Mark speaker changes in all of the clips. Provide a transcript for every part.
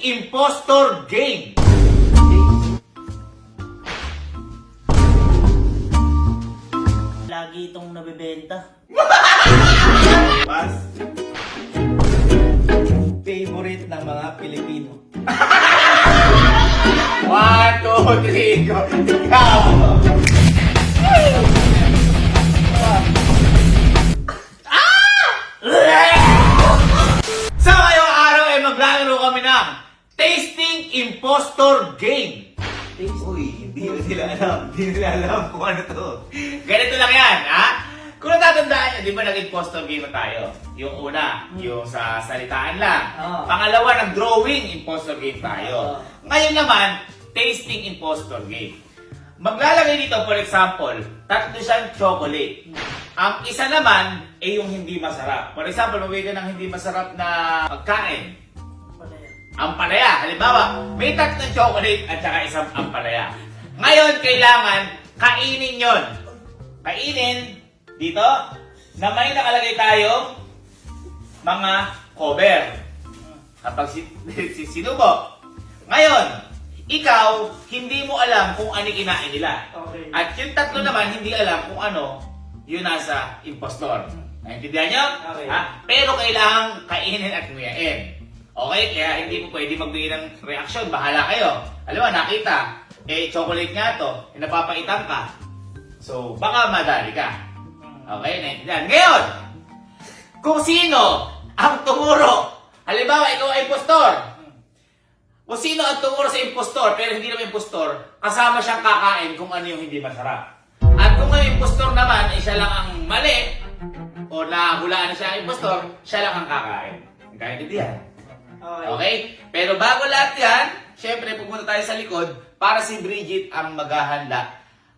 Speaker 1: Impostor Game.
Speaker 2: Lagi itong nabebenta.
Speaker 1: Pas.
Speaker 3: Favorite ng mga Pilipino.
Speaker 1: 1, 2, 3, go. Ikaw. Sa ngayong araw ay maglalaro kami ng Tasting Impostor Game. Uy, hindi nila alam. Hindi nila alam kung ano to. Ganito lang yan, ha? Kung natatandaan nyo, di ba nag-impostor game na tayo? Yung una, yung sa salitaan lang. Pangalawa, nag-drawing impostor game tayo. Ngayon naman, tasting impostor game. Maglalagay dito, for example, tatlo siyang chocolate. Ang isa naman ay yung hindi masarap. For example, mabigay ka ng hindi masarap na pagkain. Ampalaya. Halimbawa, may tatlong chocolate at saka isang ampalaya. Ngayon, kailangan kainin yon. Kainin dito na may nakalagay tayong mga cover. Kapag sinubo. Ngayon, ikaw, hindi mo alam kung ano kinain nila.
Speaker 2: Okay.
Speaker 1: At yung tatlo naman, hindi alam kung ano yung nasa impostor. Naintindihan nyo?
Speaker 2: Okay.
Speaker 1: Ha? Pero kailangan kainin at nguyain. Okay? Kaya hindi mo pwede magbigay ng reaksyon. Bahala kayo. Alam mo, nakita. Chocolate nga to. Napapaitam ka. So, baka madali ka. Okay? Naintindihan. Ngayon, kung sino ang tumuro. Halimbawa, ikaw ay impostor. Kung sino ang tumuro sa impostor, pero hindi naman impostor, kasama siyang kakain kung ano yung hindi masarap. At kung ang impostor naman, ay siya lang ang mali, o nahulaan na siya ang impostor, siya lang ang kakain. Nagkaintindihan? Okay? Pero bago lahat yan, syempre pupunta tayo sa likod para si Bridget ang maghahanda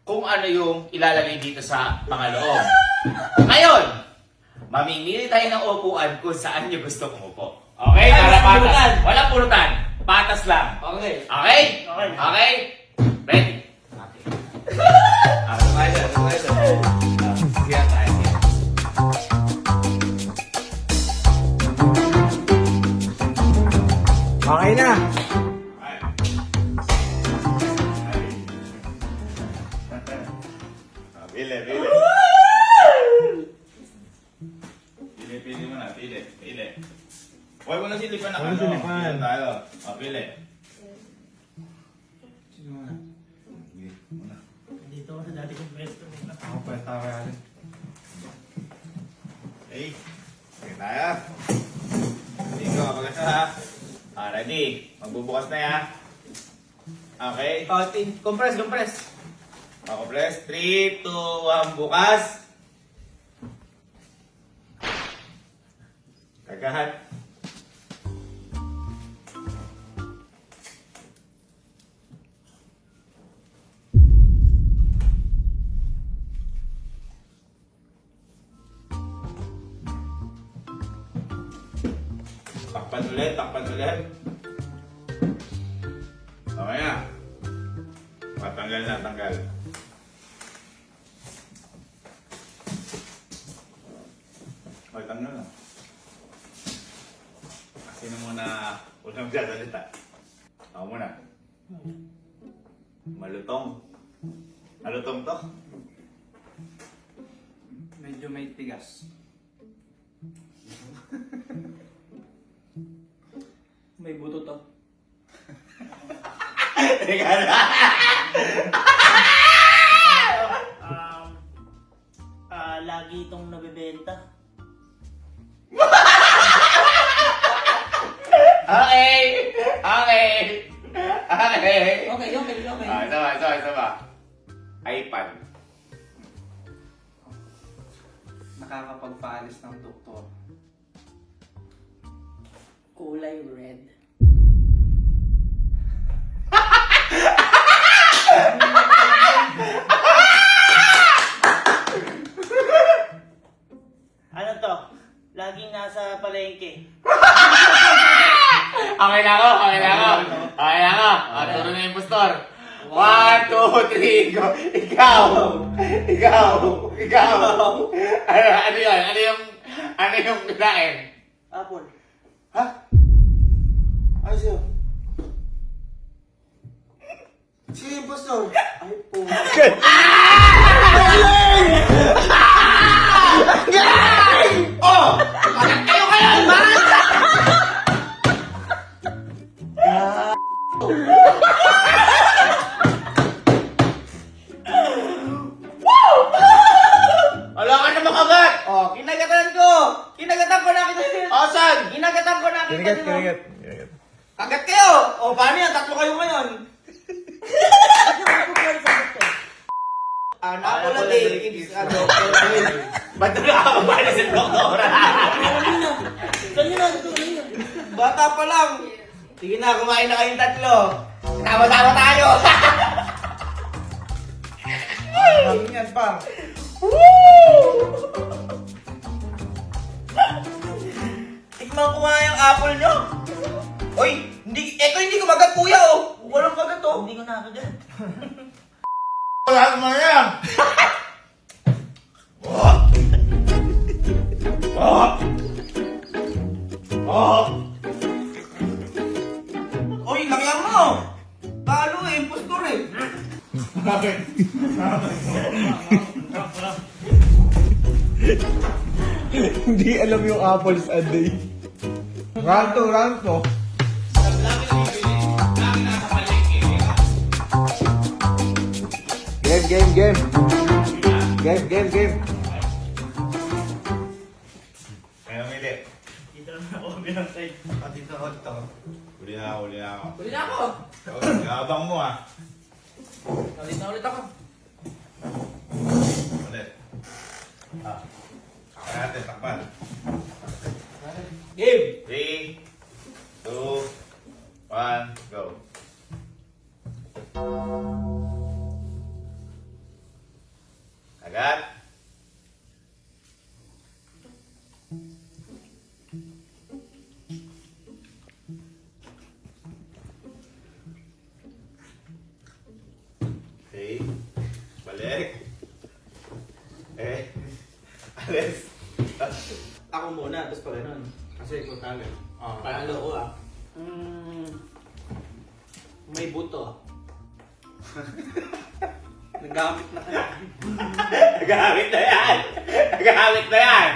Speaker 1: kung ano yung ilalagay dito sa mga loob. Ngayon, mamimili tayo ng upuan kung saan nyo gusto umupo. Okay? Para patas. Walang pulutan. Patas lang.
Speaker 3: Okay.
Speaker 1: Okay?
Speaker 2: Okay.
Speaker 1: Okay? Ready? Okay. Siya tayo.
Speaker 3: Okay na.
Speaker 1: Pili. Pili mo na. Pili. Huwag mo na silipan na
Speaker 3: Huwag mo silipan.
Speaker 1: Pili tayo. Pili.
Speaker 3: Sino muna?
Speaker 1: Pili muna.
Speaker 2: Dito ako sa dati kong pwesto.
Speaker 3: Ako pa tayo kaya.
Speaker 1: Okay. Okay tayo. Dito ka pagkasa ha. Ready. Magbubukas na ya. Okay.
Speaker 3: Compress.
Speaker 1: Ako press. 3, 2, 1, bukas. Kagahan. Takpan ulit. Okay na. Tanggal. Okay, tanggal na. Sino muna unang gagalita? Ako muna. Malutong to?
Speaker 3: Medyo may tigas. May buto to.
Speaker 1: Teka na.
Speaker 2: Lagi itong nabebenta.
Speaker 1: Okay. Isa ba? iPad.
Speaker 3: Nakakapagpaalis ng doktor.
Speaker 2: Kulay red. Ano to? Laging nasa palengke.
Speaker 1: Okay na ako. Turo na yung impostor. 1, 2, 3, go. Ikaw. Ano yung kinain?
Speaker 2: Apple.
Speaker 1: Ha? Ano siya?
Speaker 2: impostor. Ay po.
Speaker 1: Oh! Bakit kayo ngayon? Wala ka na makagat!
Speaker 2: Oh, kinagatan ko! Kinagatan ko na kita.
Speaker 1: Asan?
Speaker 2: Kinagatan ko na kita.
Speaker 4: Kinigat.
Speaker 2: Kagat kayo! O, paano yan? Tatlo kayo ngayon. Anak ko na David. Doktor David.
Speaker 1: Ba't nakakabali sa doktora?
Speaker 2: Bata pa lang. Sige na, kumain na kayong tatlo. Tama-tama tayo.
Speaker 3: Kami yan pa.
Speaker 2: Tikman ko nga yung apple nyo. Oy, hindi ko magat kuya oh. Walang kagat oh. Hindi ko nakagat.
Speaker 1: Wala mo yan!
Speaker 2: Oy, lagyan mo. Talo eh, impostor eh.
Speaker 4: Hindi alam yung apples a day. Round 2. Game.
Speaker 1: Kaya umili.
Speaker 2: Dito na ako bilang side.
Speaker 1: Dito. Huli na ako.
Speaker 2: Huli na ako.
Speaker 1: Gabang mo ah.
Speaker 2: Ulit ako.
Speaker 1: Ulit. Kaya natin, takpan.
Speaker 2: Game.
Speaker 1: 3, 2, 1, go. Agad. Okay. Balik. Alis.
Speaker 2: Ako muna, tapos pa ganun.
Speaker 3: Kasi ikaw talo.
Speaker 2: Panalo ko ah. May buto. Nagamit na kaya.
Speaker 1: Nagamit na yan!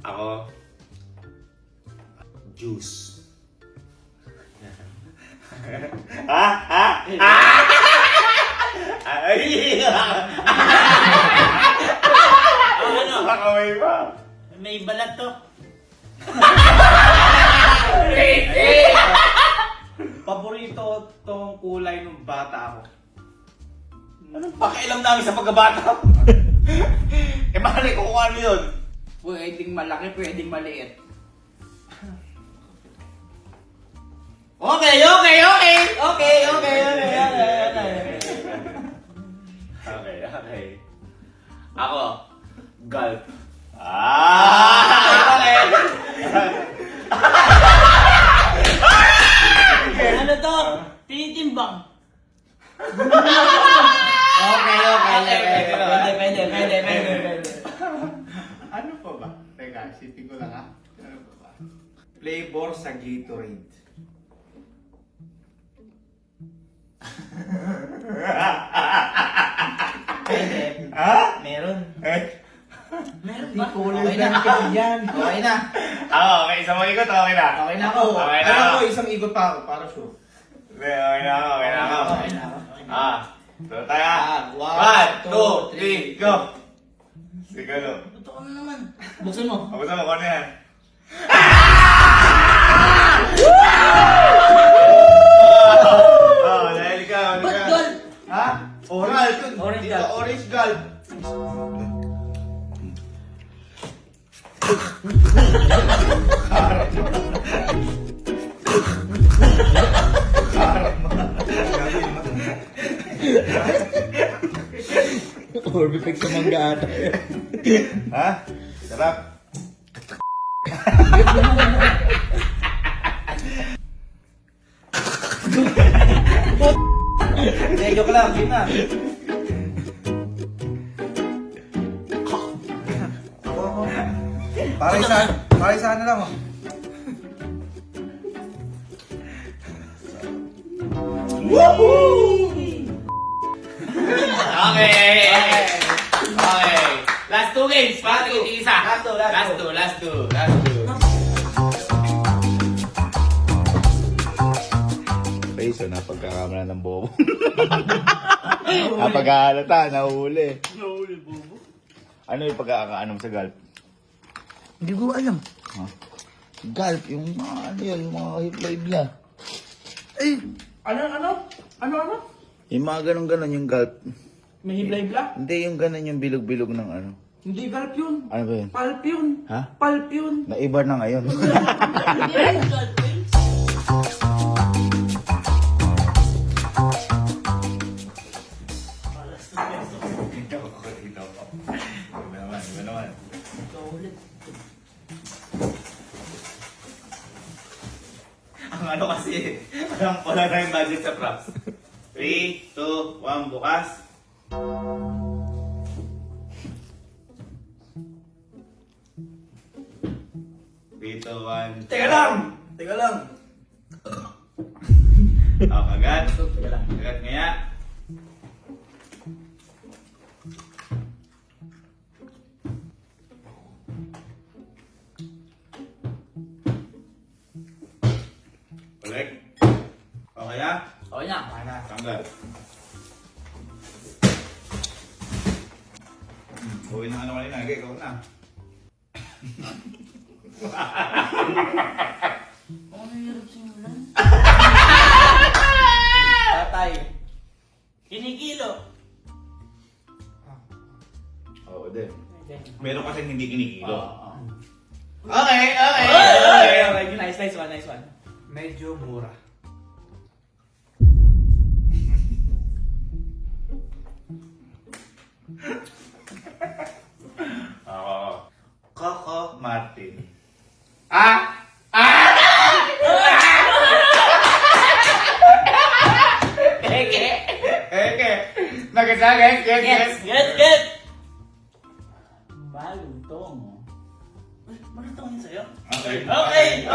Speaker 1: Ako, juice. Ay!
Speaker 2: Ano?
Speaker 1: Nakaway pa.
Speaker 2: May balat to.
Speaker 3: Paborito tong kulay ng bata ako.
Speaker 1: Anong pakialam namin sa pagkabata? Mali ko kung ano yun.
Speaker 3: Pwedeng malaki, pwedeng maliit.
Speaker 2: Okay.
Speaker 1: Okay. Ako, gulp.
Speaker 2: Ano to? Tinitimbang. Pwede.
Speaker 3: Ano pa ba? Teka, isipin ko lang ha. Ano pa ba? Flavor sa Gatorade.
Speaker 2: Pwede. Meron. Meron ba?
Speaker 3: Okay na. Yan.
Speaker 2: Okay na.
Speaker 1: Okay, isang mga ikot, okay na.
Speaker 3: Okay na ako.
Speaker 1: Okay na
Speaker 3: Alam
Speaker 1: ako.
Speaker 3: ko, isang ikot pa ako para sure.
Speaker 1: Okay na ako. So tayo.
Speaker 2: One,
Speaker 1: 1, 2, 3, go! Siguro.
Speaker 2: Buto ka na naman. Buksan mo.
Speaker 1: Ako sa mo, ano yan? Dahil ikaw,
Speaker 2: Ba't gold?
Speaker 3: Ha? Orange yun.
Speaker 2: Orange
Speaker 3: Dito,
Speaker 2: gold.
Speaker 3: orange gold.
Speaker 4: Orbifix sa mangga ata.
Speaker 1: Ha? Sarap.
Speaker 2: Joke lang, yun na.
Speaker 3: Para isa na lang oh.
Speaker 1: Woohoo! Okay. Okay. Last two games. Para tig-isa.
Speaker 2: Last two.
Speaker 4: Face, napagkakamala ng bobo. Napagkahalata, nahuli.
Speaker 2: Nahuli, bobo.
Speaker 4: Ano yung pagkakaanom sa golf?
Speaker 2: Hindi ko alam.
Speaker 4: Ha? Golf, yung mga ano yun, yung mga hibla-hibla.
Speaker 2: Eh, ano?
Speaker 4: Yung mga ganun-ganon yung golf.
Speaker 2: May hibla-hibla?
Speaker 4: Hindi yung ganun yung bilog-bilog ng ano.
Speaker 2: Hindi galp yun.
Speaker 4: Ano ba yun?
Speaker 2: Palp yun.
Speaker 4: Ha?
Speaker 2: Palp yun.
Speaker 4: Naiba na ngayon.
Speaker 1: Iba naman. Ang ano kasi, wala na yung budget sa props. 3, 2, 1, bukas. Dito, 1.
Speaker 2: Teka lang.
Speaker 1: Oh, kagat.
Speaker 2: Teka lang.
Speaker 1: Kagat ngaya. Balik. Okay na?
Speaker 2: Okay na.
Speaker 1: Tanggal. Uwi na ano kanina. Okay, ikaw na.
Speaker 2: Tatay. Kinikilo.
Speaker 4: Oo din.
Speaker 1: Meron kasi hindi kinikilo.
Speaker 2: Okay.
Speaker 1: Okay.
Speaker 2: Nice one.
Speaker 3: Medyo mura.
Speaker 1: Coco Martin. Eke. Nagasagay.
Speaker 2: Get! Malutong. Malutong yun sa'yo? Okay.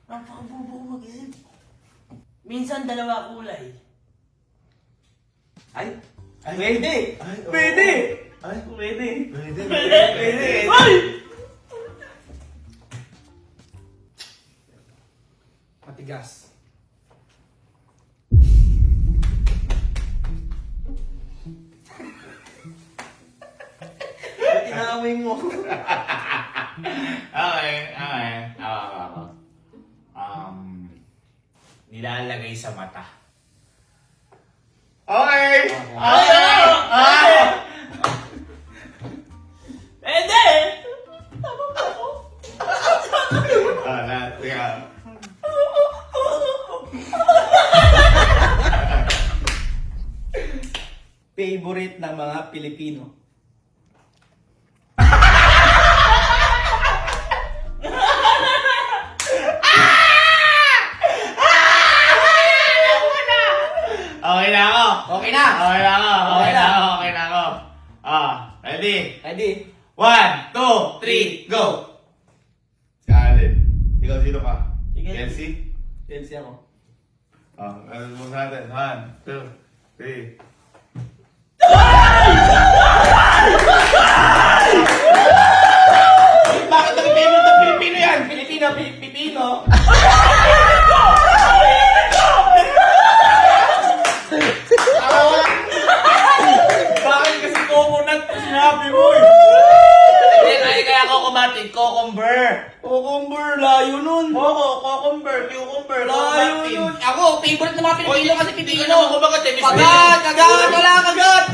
Speaker 2: Napakabubo ko mag-isip. Minsan dalawa kulay.
Speaker 1: Ay.
Speaker 2: Pwede!
Speaker 1: Pwede.
Speaker 2: Ay!
Speaker 3: Matigas.
Speaker 2: Tinawin mo.
Speaker 1: Okay. Nilalagay sa mata. Okay.
Speaker 2: Pwede!
Speaker 1: Teka.
Speaker 2: Favorite ng mga Pilipino.
Speaker 1: Okay na ako.
Speaker 2: Okay na!
Speaker 1: Ready?
Speaker 2: Ready?
Speaker 1: 1, 2, 3, go! Si Allen. Ikaw sino ka?
Speaker 2: Sige.
Speaker 1: Kelsey?
Speaker 2: Chelsea ako.
Speaker 1: Ano mo sa natin? 1, 2, 3.
Speaker 2: Bakit ang Pilipino yan? Pilipino. Bakit kasi coconut sinabi mo eh?
Speaker 1: Hindi, kaya Coco Martin, Cucumber.
Speaker 2: Cucumber, layo nun.
Speaker 1: Cucumber,
Speaker 2: Layo nun. Ako, favorite ng mga Pilipino kasi Pilipino.
Speaker 1: Kumagat eh, Miss
Speaker 2: Kagat! Wala kagat!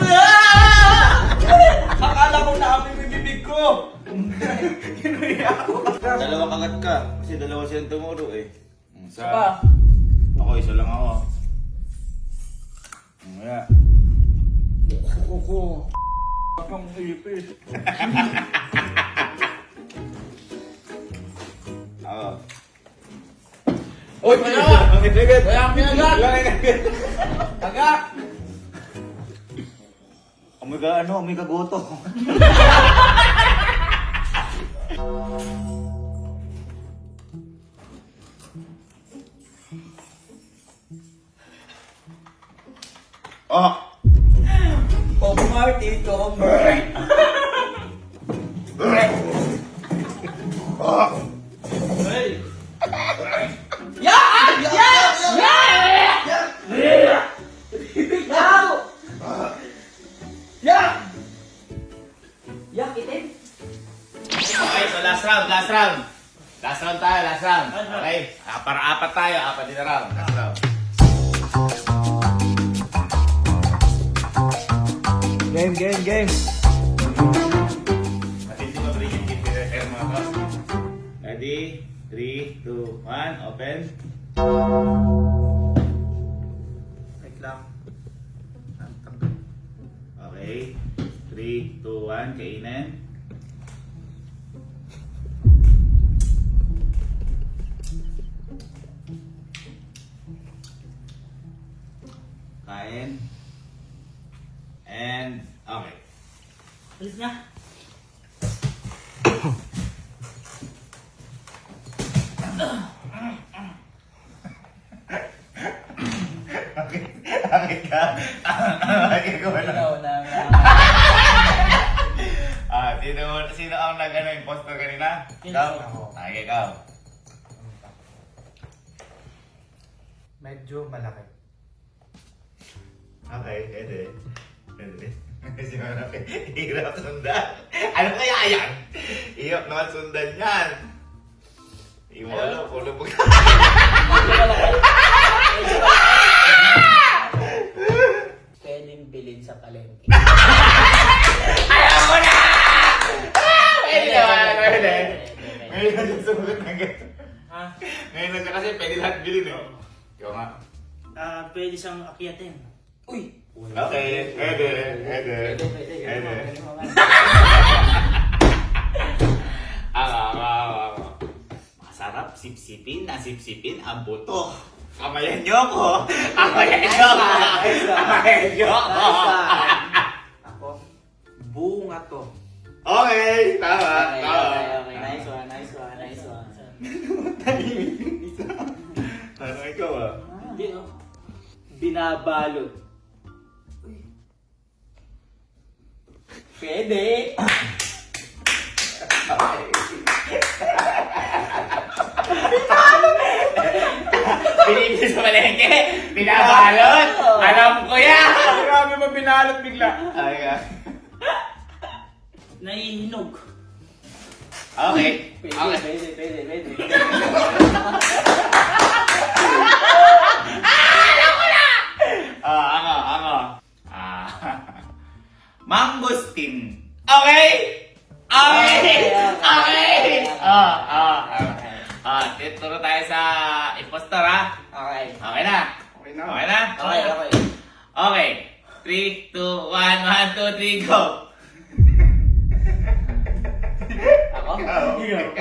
Speaker 2: Akala ko namin yung bibig ko.
Speaker 1: Dalawa kagat ka. Kasi dalawa silang tumuro eh. Isa.
Speaker 2: Pa.
Speaker 1: Ako, isa lang ako. Kaya.
Speaker 2: Kuko. Ang ipis.
Speaker 1: Ako.
Speaker 2: Uy, pinagat! Wala ang pinagat! Kagat!
Speaker 1: Amoy kagoto.
Speaker 2: Pop Marty, Tom. Yak, itin.
Speaker 1: Okay, so last round. Last round tayo, last round. Okay, para apat tayo, apat din na round. Last round.
Speaker 4: Game.
Speaker 1: Matindi mo rin yung keep it air mga boss. Ready? 3, 2, 1, open.
Speaker 2: Wait lang.
Speaker 1: Okay. 3, 2, 1, kainin. Kain. And, okay.
Speaker 2: Alis na.
Speaker 1: Bakit ka? Bakit ko wala? Sino ang imposter kanina? Ikaw? Okay, ikaw.
Speaker 3: Medyo malaki.
Speaker 1: Okay, pwede. Kasi malaki. Hirap sundan. Ano kaya yan? Hirap naman sundan yan. Hindi mo alam kung ano ba-
Speaker 2: Pwedeng bilhin sa palengke.
Speaker 1: Ayaw ko na! Pwede naman, pwede. Ngayon na siya sumunod ng ganito.
Speaker 2: Ha?
Speaker 1: Ngayon na siya kasi pwede lahat bilhin eh. Ikaw nga.
Speaker 2: Pwede siyang akyatin. Uy!
Speaker 1: Okay, pwede. Masarap sipsipin na sipsipin ang buto. Kamayan niyo ko. Kamayan niyo ko.
Speaker 2: Ako, bunga to.
Speaker 1: Okay, tama.
Speaker 2: Nice one.
Speaker 1: Ano ikaw ah?
Speaker 2: Hindi, no? Binabalot. Pwede.
Speaker 1: Pinipil sa malengke. Binabalot. Alam ko yan.
Speaker 3: Grabe mo binalot bigla.
Speaker 1: Ay,
Speaker 2: Naihinog.
Speaker 1: okay.
Speaker 2: Pwede.
Speaker 1: Ako. Mangosteen. Okay? Turo tayo sa impostor ha.
Speaker 2: Okay.
Speaker 1: Okay na?
Speaker 3: Okay na.
Speaker 1: Okay na?
Speaker 2: Okay.
Speaker 1: Okay. 3, 2, 1, 1, 2, 3, go!
Speaker 2: Ako?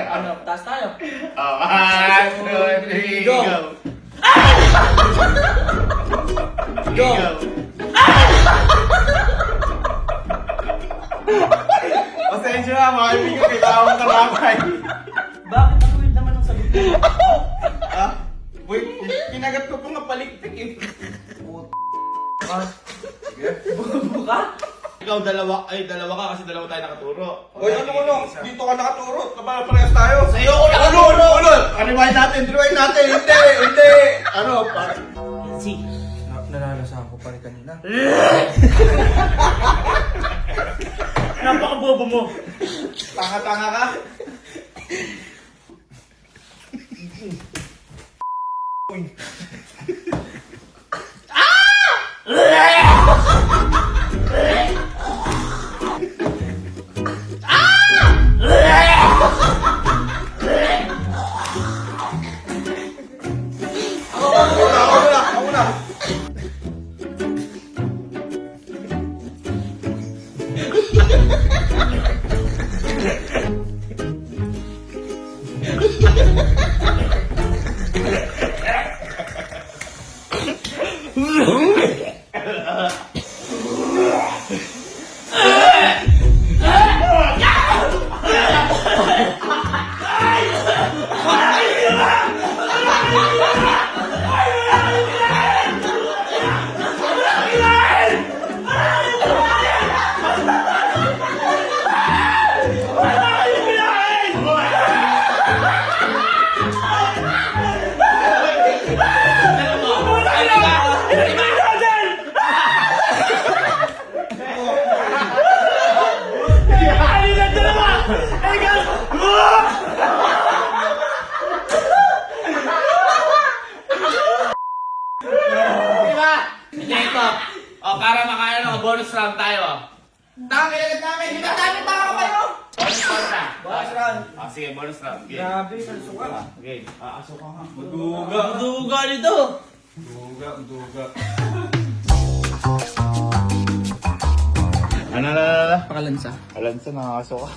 Speaker 2: Ano? Taas tayo.
Speaker 1: 1, 2, 3,
Speaker 2: Go.
Speaker 1: go!
Speaker 2: Go.
Speaker 3: Pasensya na, mga kaibigan, kailangan mo kalakay.
Speaker 2: Bakit ang weird naman ang sagot mo?
Speaker 3: Wait, kinagat ko pa nga palikpik eh.
Speaker 2: Buka?
Speaker 1: Ikaw dalawa ka kasi dalawa tayo nakaturo.
Speaker 3: Oy, ano? Dito ka nakaturo. Parehas tayo.
Speaker 1: Sa'yo ko nakaturo!
Speaker 3: Rewind natin. Hindi. Ano, parang...
Speaker 2: Si.
Speaker 3: Nalalasahan ko pa rin kanina.
Speaker 2: Napakabobo mo.
Speaker 3: Tanga-tanga ka. Ako na.
Speaker 1: sige, bonus round. Game.
Speaker 2: Grabe, kalsuka.
Speaker 1: Game. Aaso ka nga.
Speaker 2: Duga nito.
Speaker 3: Duga.
Speaker 1: Ano?
Speaker 2: Pakalansa.
Speaker 1: Alansa, nakakaso ka.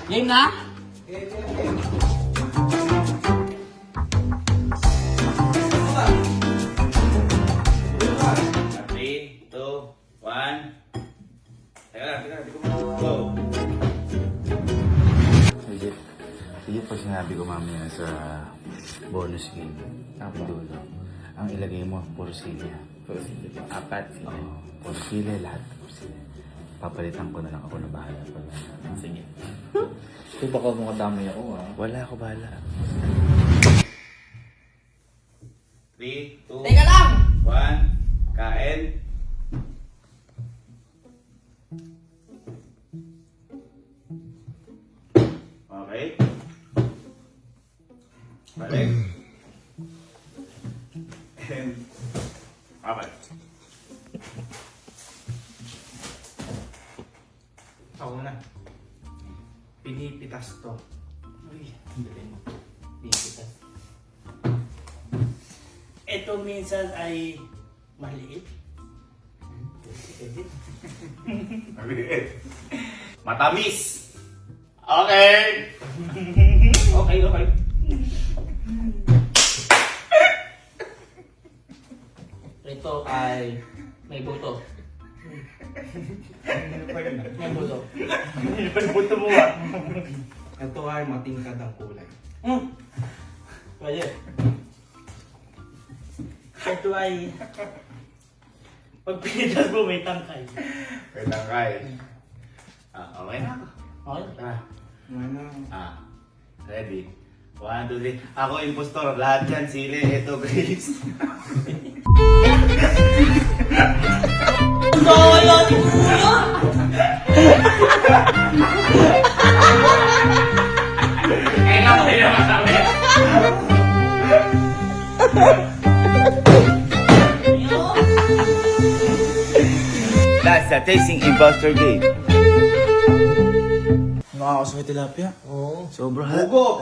Speaker 2: Game na?
Speaker 1: Three, two, one. Teka lang. Go.
Speaker 5: Sige pag sinabi ko mamaya sa bonus game, ang dulo, ang ilagay mo, puro sili.
Speaker 2: Apat.
Speaker 5: Puro sili, lahat puro sili. Papalitan ko na lang ako na bahala pag
Speaker 2: Sige. Ito baka makadamay ako
Speaker 5: wala ako bahala.
Speaker 1: 3, 2,
Speaker 2: Teka lang!
Speaker 1: 1. Kain. Okay. Balik. And apat.
Speaker 3: Ako na. Pinipitas to.
Speaker 2: Ito minsan ay maliit.
Speaker 1: Maliit. Matamis. Okay.
Speaker 2: Okay. Ito ay may buto. May buto.
Speaker 3: Buto mo Ito ay matingkad ang kulay.
Speaker 2: Pwede. Ito ay pag pinitas mo may tangkay.
Speaker 1: Wait lang, Kai. Okay na ako.
Speaker 2: Okay?
Speaker 1: Ready? 1, 2, 3. Ako impostor. Lahat yan sili. Ito grapes.
Speaker 2: Kaya ni Kuya!
Speaker 1: Kailan ko yung masabi? That's the tasting imposter game.
Speaker 5: Nakakasakit tilapia.
Speaker 2: Oo.
Speaker 5: Sobra.
Speaker 3: Bugo!